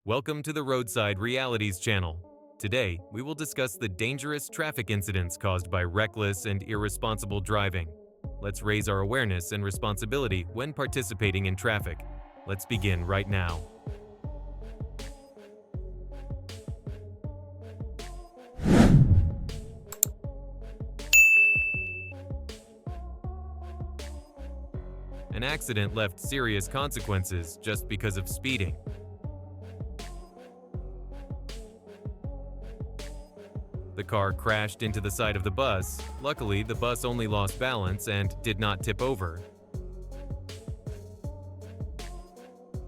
Welcome to the Roadside Realities Channel. Today, we will discuss the dangerous traffic incidents caused by reckless and irresponsible driving. Let's raise our awareness and responsibility when participating in traffic. Let's begin right now. An accident left serious consequences just because of speeding. The car crashed into the side of the bus. Luckily, the bus only lost balance and did not tip over.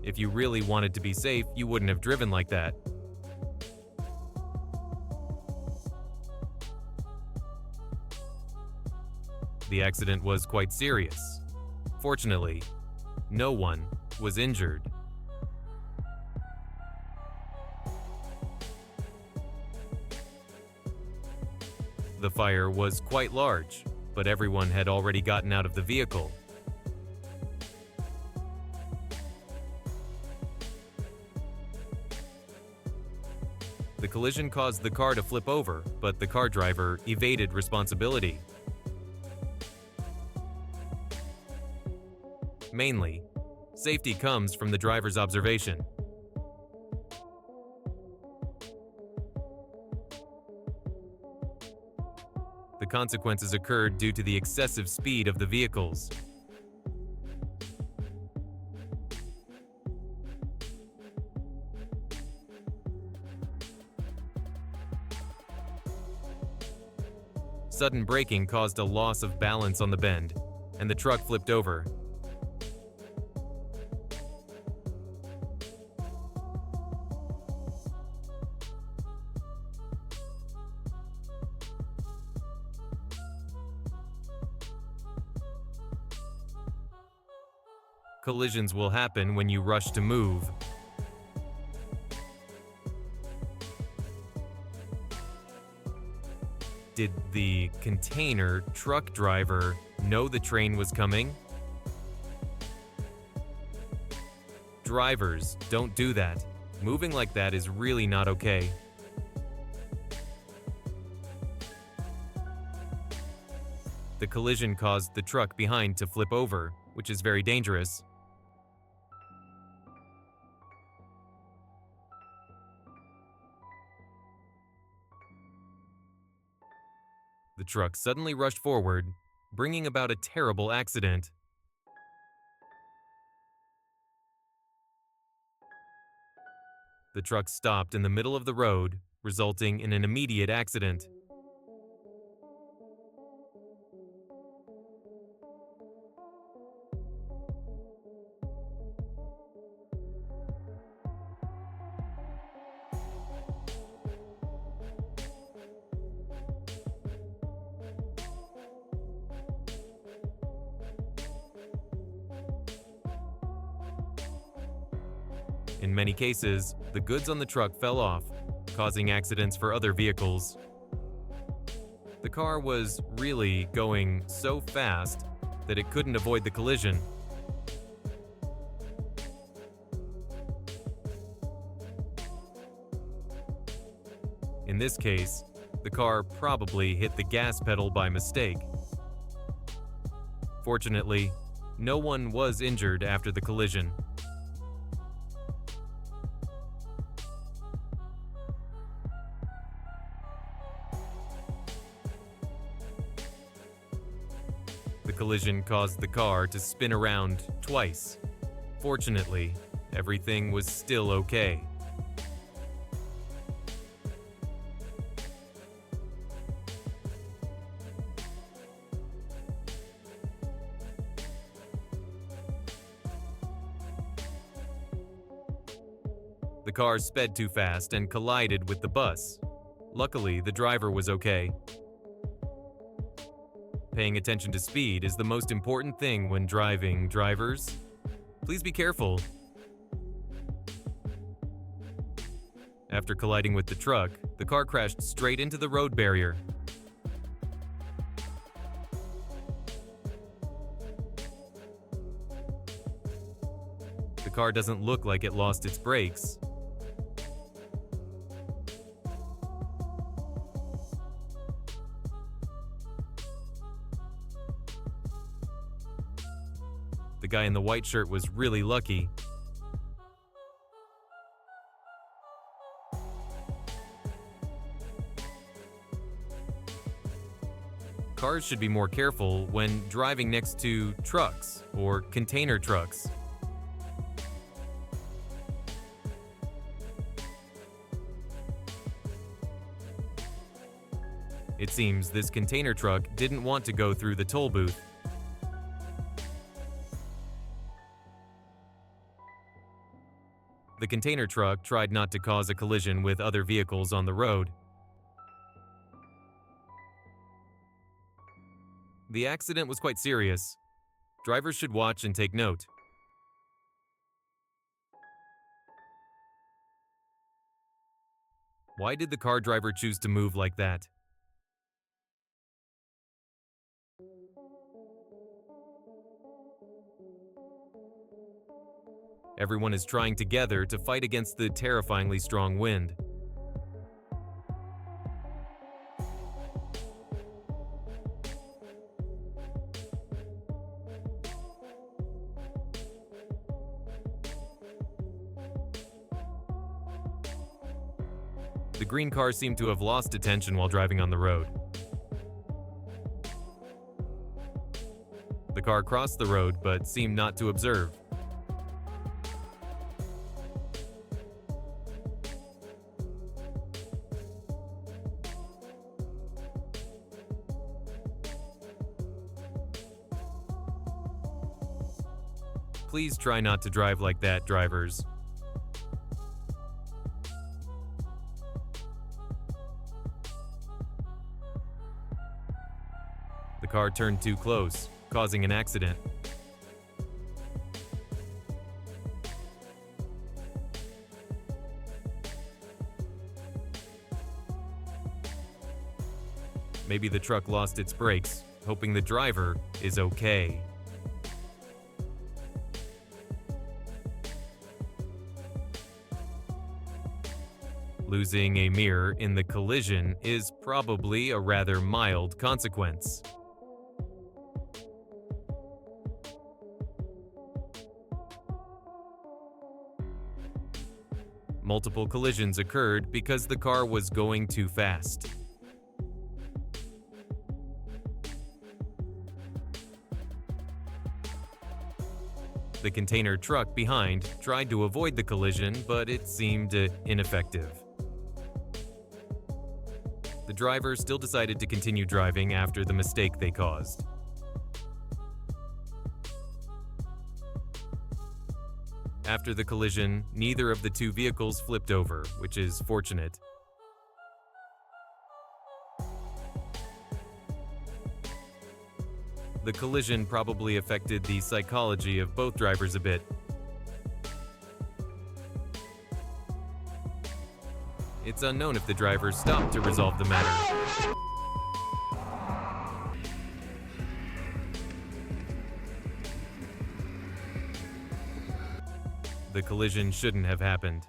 If you really wanted to be safe, you wouldn't have driven like that. The accident was quite serious. Fortunately, no one was injured. The fire was quite large, but everyone had already gotten out of the vehicle. The collision caused the car to flip over, but the car driver evaded responsibility. Mainly, safety comes from the driver's observation. The consequences occurred due to the excessive speed of the vehicles. Sudden braking caused a loss of balance on the bend, and the truck flipped over. Collisions will happen when you rush to move. Did the container truck driver know the train was coming? Drivers, don't do that. Moving like that is really not okay. The collision caused the truck behind to flip over, which is very dangerous. The truck suddenly rushed forward, bringing about a terrible accident. The truck stopped in the middle of the road, resulting in an immediate accident. In many cases, the goods on the truck fell off, causing accidents for other vehicles. The car was really going so fast that it couldn't avoid the collision. In this case, the car probably hit the gas pedal by mistake. Fortunately, no one was injured after the collision. The collision caused the car to spin around twice. Fortunately, everything was still okay. The car sped too fast and collided with the bus. Luckily, the driver was okay. Paying attention to speed is the most important thing when driving, drivers. Please be careful. After colliding with the truck, the car crashed straight into the road barrier. The car doesn't look like it lost its brakes. The guy in the white shirt was really lucky. Cars should be more careful when driving next to trucks or container trucks. It seems this container truck didn't want to go through the toll booth. The container truck tried not to cause a collision with other vehicles on the road. The accident was quite serious. Drivers should watch and take note. Why did the car driver choose to move like that? Everyone is trying together to fight against the terrifyingly strong wind. The green car seemed to have lost attention while driving on the road. The car crossed the road but seemed not to observe. Please try not to drive like that, drivers. The car turned too close, causing an accident. Maybe the truck lost its brakes, hoping the driver is okay. Losing a mirror in the collision is probably a rather mild consequence. Multiple collisions occurred because the car was going too fast. The container truck behind tried to avoid the collision, but it seemed ineffective. The driver still decided to continue driving after the mistake they caused. After the collision, neither of the two vehicles flipped over, which is fortunate. The collision probably affected the psychology of both drivers a bit. It's unknown if the driver stopped to resolve the matter. The collision shouldn't have happened.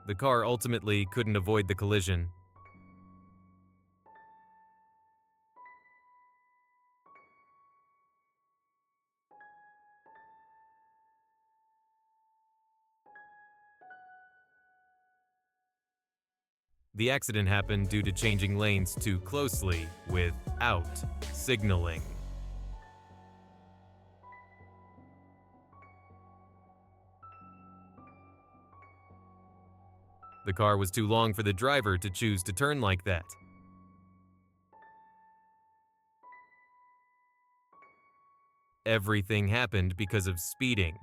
The car ultimately couldn't avoid the collision. The accident happened due to changing lanes too closely without signaling. The car was too long for the driver to choose to turn like that. Everything happened because of speeding.